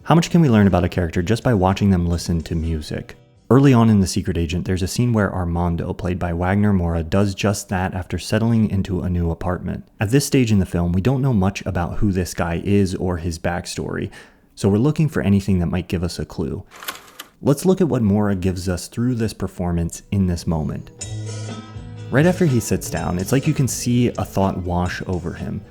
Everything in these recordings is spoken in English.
How much can we learn about a character just by watching them listen to music? Early on in The Secret Agent, there's a scene where Armando, played by Wagner Moura, does just that after settling into a new apartment. At this stage in the film, we don't know much about who this guy is or his backstory, so we're looking for anything that might give us a clue. Let's look at what Moura gives us through this performance in this moment. Right after he sits down, it's like you can see a thought wash over him.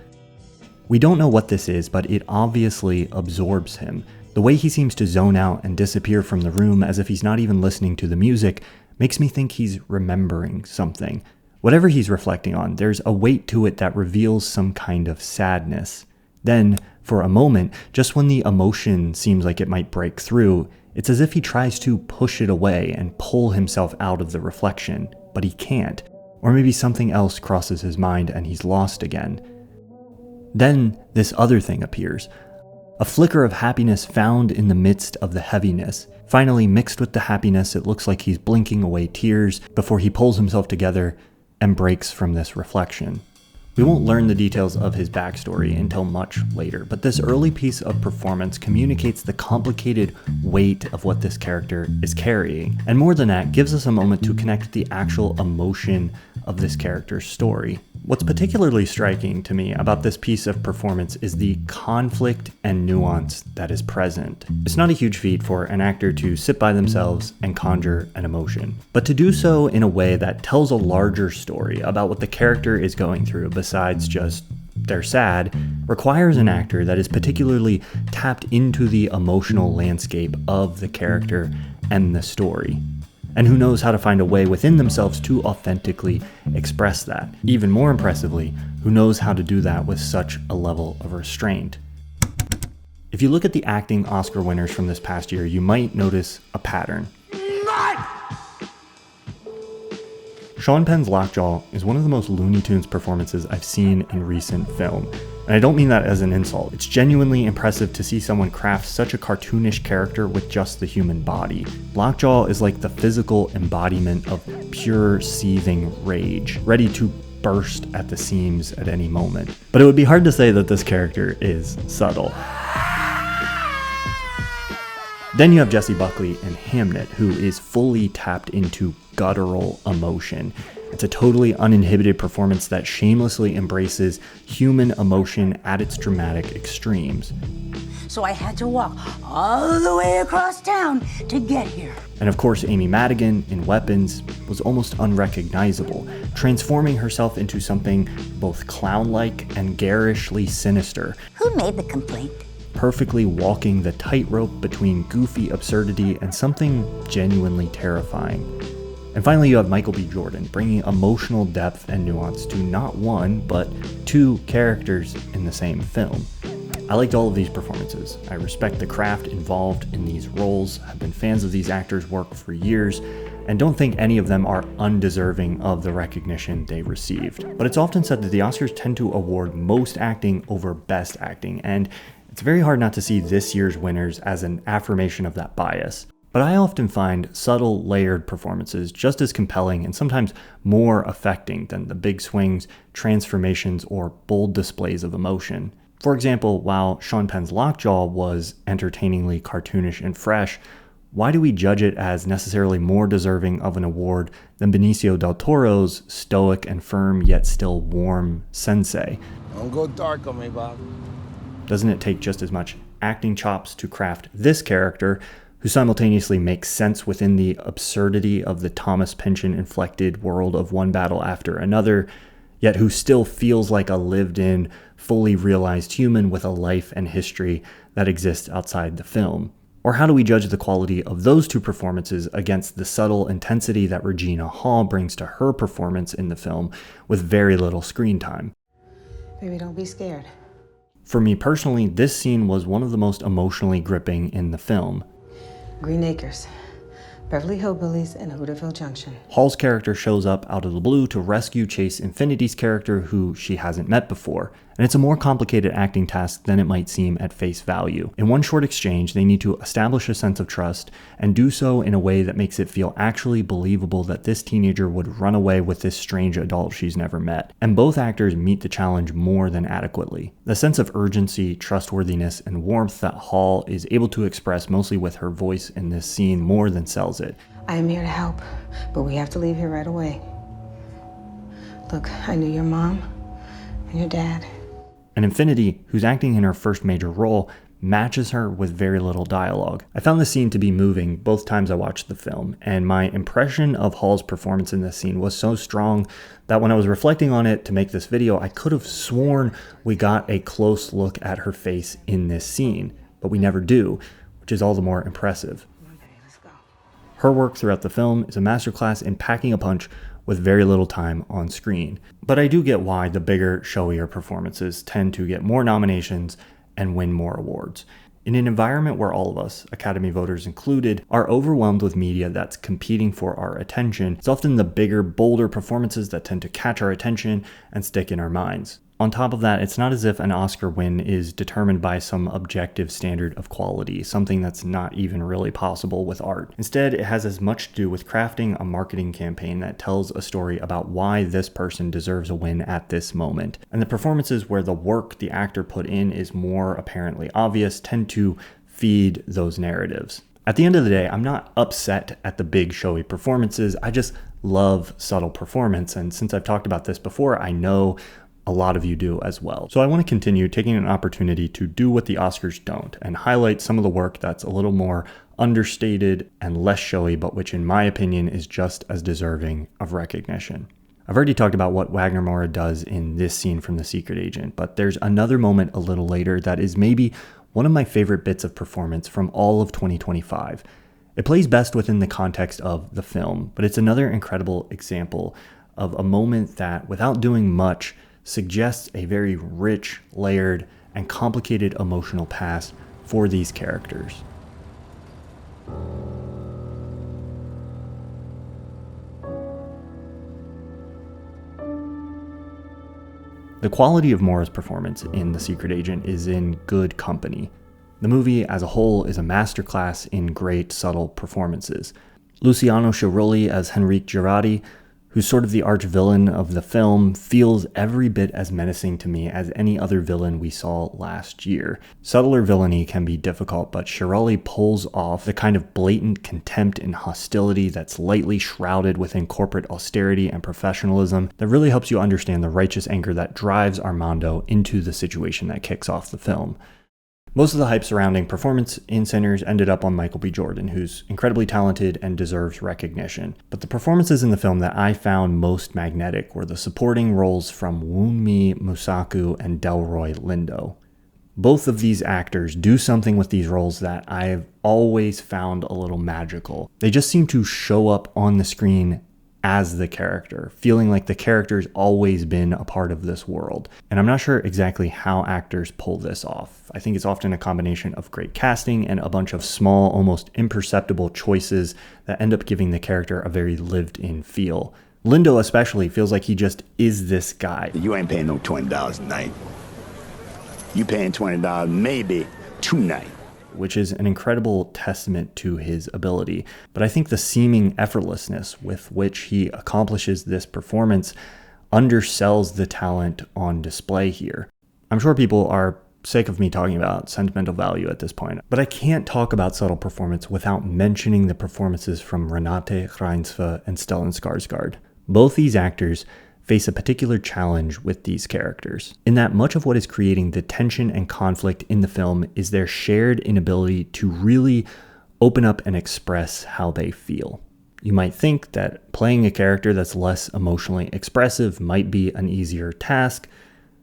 We don't know what this is, but it obviously absorbs him. The way he seems to zone out and disappear from the room as if he's not even listening to the music makes me think he's remembering something. Whatever he's reflecting on, there's a weight to it that reveals some kind of sadness. Then, for a moment, just when the emotion seems like it might break through, it's as if he tries to push it away and pull himself out of the reflection, but he can't. Or maybe something else crosses his mind and he's lost again. Then this other thing appears. A flicker of happiness found in the midst of the heaviness. Finally, mixed with the happiness, it looks like he's blinking away tears before he pulls himself together and breaks from this reflection. We won't learn the details of his backstory until much later, but this early piece of performance communicates the complicated weight of what this character is carrying. And more than that, gives us a moment to connect the actual emotion of this character's story. What's particularly striking to me about this piece of performance is the conflict and nuance that is present. It's not a huge feat for an actor to sit by themselves and conjure an emotion, but to do so in a way that tells a larger story about what the character is going through besides just they're sad, requires an actor that is particularly tapped into the emotional landscape of the character and the story, and who knows how to find a way within themselves to authentically express that. Even more impressively, who knows how to do that with such a level of restraint. If you look at the acting Oscar winners from this past year, you might notice a pattern. Sean Penn's Lockjaw is one of the most Looney Tunes performances I've seen in recent film. And I don't mean that as an insult. It's genuinely impressive to see someone craft such a cartoonish character with just the human body. Lockjaw is like the physical embodiment of pure seething rage, ready to burst at the seams at any moment. But it would be hard to say that this character is subtle. Then you have Jessie Buckley in Hamnet, who is fully tapped into guttural emotion. It's a totally uninhibited performance that shamelessly embraces human emotion at its dramatic extremes. So I had to walk all the way across town to get here. And of course, Amy Madigan in Weapons was almost unrecognizable, transforming herself into something both clown-like and garishly sinister. Who made the complaint? Perfectly walking the tightrope between goofy absurdity and something genuinely terrifying. And finally, you have Michael B. Jordan, bringing emotional depth and nuance to not one, but two characters in the same film. I liked all of these performances. I respect the craft involved in these roles, have been fans of these actors' work for years, and don't think any of them are undeserving of the recognition they received. But it's often said that the Oscars tend to award most acting over best acting, and it's very hard not to see this year's winners as an affirmation of that bias. But I often find subtle, layered performances just as compelling and sometimes more affecting than the big swings, transformations, or bold displays of emotion. For example, while Sean Penn's Lockjaw was entertainingly cartoonish and fresh, why do we judge it as necessarily more deserving of an award than Benicio del Toro's stoic and firm yet still warm sensei? Don't go dark on me, Bob. Doesn't it take just as much acting chops to craft this character, who simultaneously makes sense within the absurdity of the Thomas Pynchon-inflected world of one battle after another, yet who still feels like a lived-in, fully realized human with a life and history that exists outside the film? Or how do we judge the quality of those two performances against the subtle intensity that Regina Hall brings to her performance in the film with very little screen time? Baby, don't be scared. For me personally, this scene was one of the most emotionally gripping in the film. Green Acres, Beverly Hillbillies, and Hooterville Junction. Hall's character shows up out of the blue to rescue Chase Infinity's character, who she hasn't met before. And it's a more complicated acting task than it might seem at face value. In one short exchange, they need to establish a sense of trust and do so in a way that makes it feel actually believable that this teenager would run away with this strange adult she's never met. And both actors meet the challenge more than adequately. The sense of urgency, trustworthiness, and warmth that Hall is able to express mostly with her voice in this scene more than sells it. I am here to help, but we have to leave here right away. Look, I knew your mom and your dad. And Infinity, who's acting in her first major role, matches her with very little dialogue. I found the scene to be moving both times I watched the film, and my impression of Hall's performance in this scene was so strong that when I was reflecting on it to make this video, I could have sworn we got a close look at her face in this scene, but we never do, which is all the more impressive. Her work throughout the film is a masterclass in packing a punch with very little time on screen. But I do get why the bigger, showier performances tend to get more nominations and win more awards. In an environment where all of us, Academy voters included, are overwhelmed with media that's competing for our attention, it's often the bigger, bolder performances that tend to catch our attention and stick in our minds. On top of that, it's not as if an Oscar win is determined by some objective standard of quality, something that's not even really possible with art. Instead, it has as much to do with crafting a marketing campaign that tells a story about why this person deserves a win at this moment. And the performances where the work the actor put in is more apparently obvious tend to feed those narratives. At the end of the day, I'm not upset at the big showy performances. I just love subtle performance. And since I've talked about this before, I know a lot of you do as well. So I want to continue taking an opportunity to do what the Oscars don't and highlight some of the work that's a little more understated and less showy, but which in my opinion is just as deserving of recognition. I've already talked about what Wagner Moura does in this scene from The Secret Agent, but there's another moment a little later that is maybe one of my favorite bits of performance from all of 2025. It plays best within the context of the film, but it's another incredible example of a moment that, without doing much, suggests a very rich, layered, and complicated emotional past for these characters. The quality of Moura's performance in The Secret Agent is in good company. The movie as a whole is a masterclass in great, subtle performances. Luciano Sciaroli as Henrique Girardi, who's sort of the arch-villain of the film, feels every bit as menacing to me as any other villain we saw last year. Subtler villainy can be difficult, but Sciaroli pulls off the kind of blatant contempt and hostility that's lightly shrouded within corporate austerity and professionalism that really helps you understand the righteous anger that drives Armando into the situation that kicks off the film. Most of the hype surrounding performance in Sinners ended up on Michael B. Jordan, who's incredibly talented and deserves recognition. But the performances in the film that I found most magnetic were the supporting roles from Wunmi Musaku and Delroy Lindo. Both of these actors do something with these roles that I've always found a little magical. They just seem to show up on the screen as the character, feeling like the character's always been a part of this world. And I'm not sure exactly how actors pull this off. I think it's often a combination of great casting and a bunch of small, almost imperceptible choices that end up giving the character a very lived-in feel. Lindo especially feels like he just is this guy. You ain't paying no $20 a night. You paying $20 maybe tonight. Which is an incredible testament to his ability. But I think the seeming effortlessness with which he accomplishes this performance undersells the talent on display here. I'm sure people are sick of me talking about sentimental value at this point, but I can't talk about subtle performance without mentioning the performances from Renate Reinsve and Stellan Skarsgård. Both these actors face a particular challenge with these characters, in that much of what is creating the tension and conflict in the film is their shared inability to really open up and express how they feel. You might think that playing a character that's less emotionally expressive might be an easier task,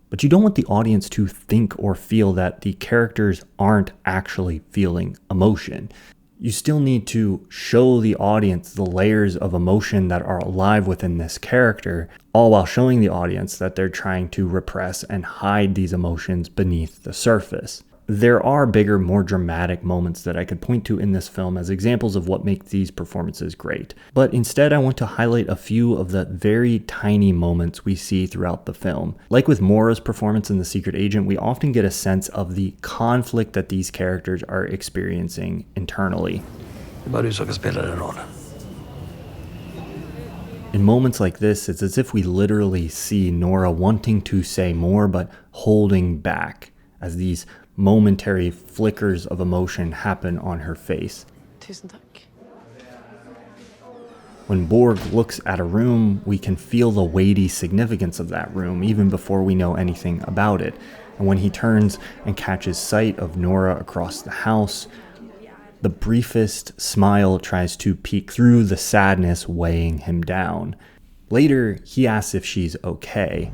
but you don't want the audience to think or feel that the characters aren't actually feeling emotion. You still need to show the audience the layers of emotion that are alive within this character, all while showing the audience that they're trying to repress and hide these emotions beneath the surface. there are bigger, more dramatic moments that I could point to in this film as examples of what makes these performances great. But instead, I want to highlight a few of the very tiny moments we see throughout the film. Like with Mora's performance in The Secret Agent, we often get a sense of the conflict that these characters are experiencing internally. In moments like this, it's as if we literally see Nora wanting to say more, but holding back as these momentary flickers of emotion happen on her face. Tusen tack. When Borg looks at a room, we can feel the weighty significance of that room even before we know anything about it. And when he turns and catches sight of Nora across the house, the briefest smile tries to peek through the sadness weighing him down. Later, he asks if she's okay.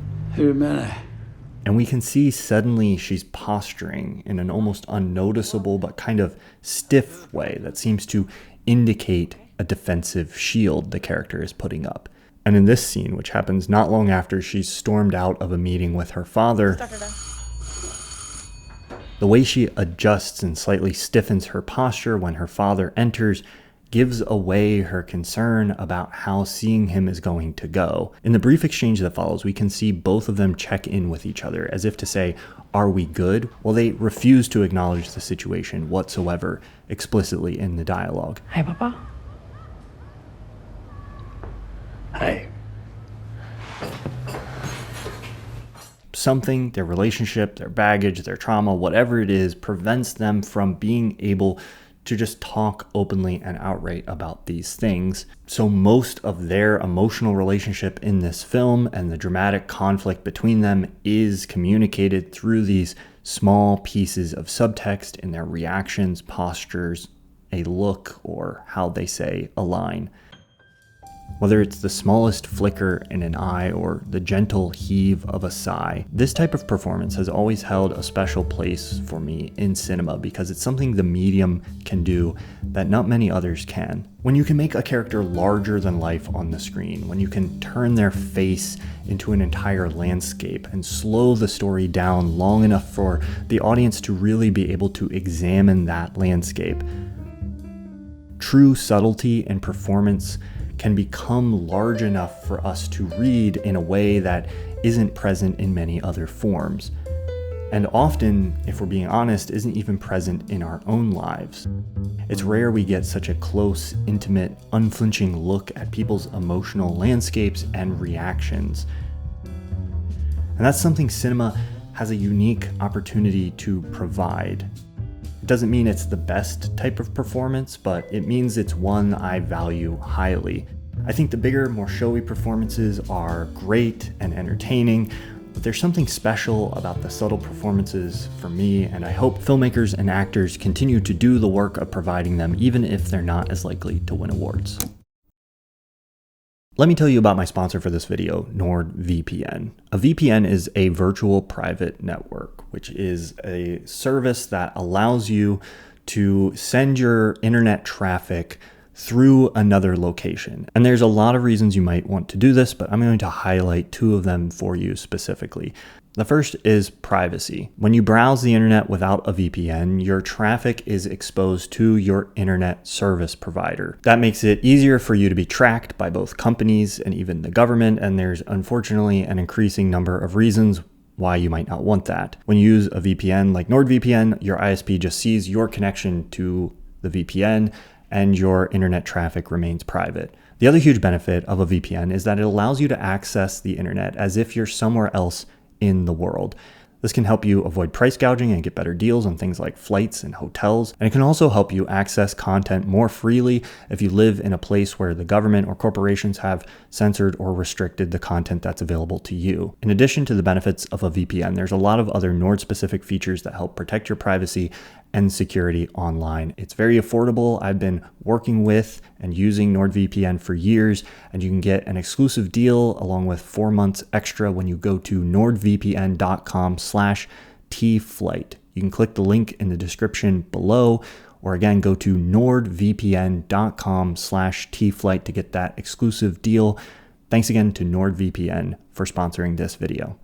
And we can see suddenly she's posturing in an almost unnoticeable but kind of stiff way that seems to indicate a defensive shield the character is putting up. And in this scene, which happens not long after she's stormed out of a meeting with her father, the way she adjusts and slightly stiffens her posture when her father enters gives away her concern about how seeing him is going to go. In the brief exchange that follows, we can see both of them check in with each other as if to say, "Are we good?" Well, they refuse to acknowledge the situation whatsoever explicitly in the dialogue. Hej pappa. Hey. Something, their relationship, their baggage, their trauma, whatever it is, prevents them from being able to just talk openly and outright about these things. So most of their emotional relationship in this film and the dramatic conflict between them is communicated through these small pieces of subtext in their reactions, postures, a look, or how they say a line. Whether it's the smallest flicker in an eye or the gentle heave of a sigh, this type of performance has always held a special place for me in cinema because it's something the medium can do that not many others can. When you can make a character larger than life on the screen, when you can turn their face into an entire landscape and slow the story down long enough for the audience to really be able to examine that landscape, true subtlety and performance can become large enough for us to read in a way that isn't present in many other forms. And often, if we're being honest, isn't even present in our own lives. It's rare we get such a close, intimate, unflinching look at people's emotional landscapes and reactions. And that's something cinema has a unique opportunity to provide. It doesn't mean it's the best type of performance, but it means it's one I value highly. I think the bigger, more showy performances are great and entertaining, but there's something special about the subtle performances for me, and I hope filmmakers and actors continue to do the work of providing them, even if they're not as likely to win awards. Let me tell you about my sponsor for this video, NordVPN. A VPN is a virtual private network, which is a service that allows you to send your internet traffic through another location. And there's a lot of reasons you might want to do this, but I'm going to highlight two of them for you specifically. The first is privacy. When you browse the internet without a VPN, your traffic is exposed to your internet service provider. That makes it easier for you to be tracked by both companies and even the government, and there's unfortunately an increasing number of reasons why you might not want that. When you use a VPN like NordVPN, your ISP just sees your connection to the VPN and your internet traffic remains private. The other huge benefit of a VPN is that it allows you to access the internet as if you're somewhere else in the world. This can help you avoid price gouging and get better deals on things like flights and hotels. And it can also help you access content more freely if you live in a place where the government or corporations have censored or restricted the content that's available to you. In addition to the benefits of a VPN, there's a lot of other Nord-specific features that help protect your privacy and security online. It's very affordable. I've been working with and using NordVPN for years, and you can get an exclusive deal along with 4 months extra when you go to nordvpn.com/tflight. You can click the link in the description below, or again, go to nordvpn.com/tflight to get that exclusive deal. Thanks again to NordVPN for sponsoring this video.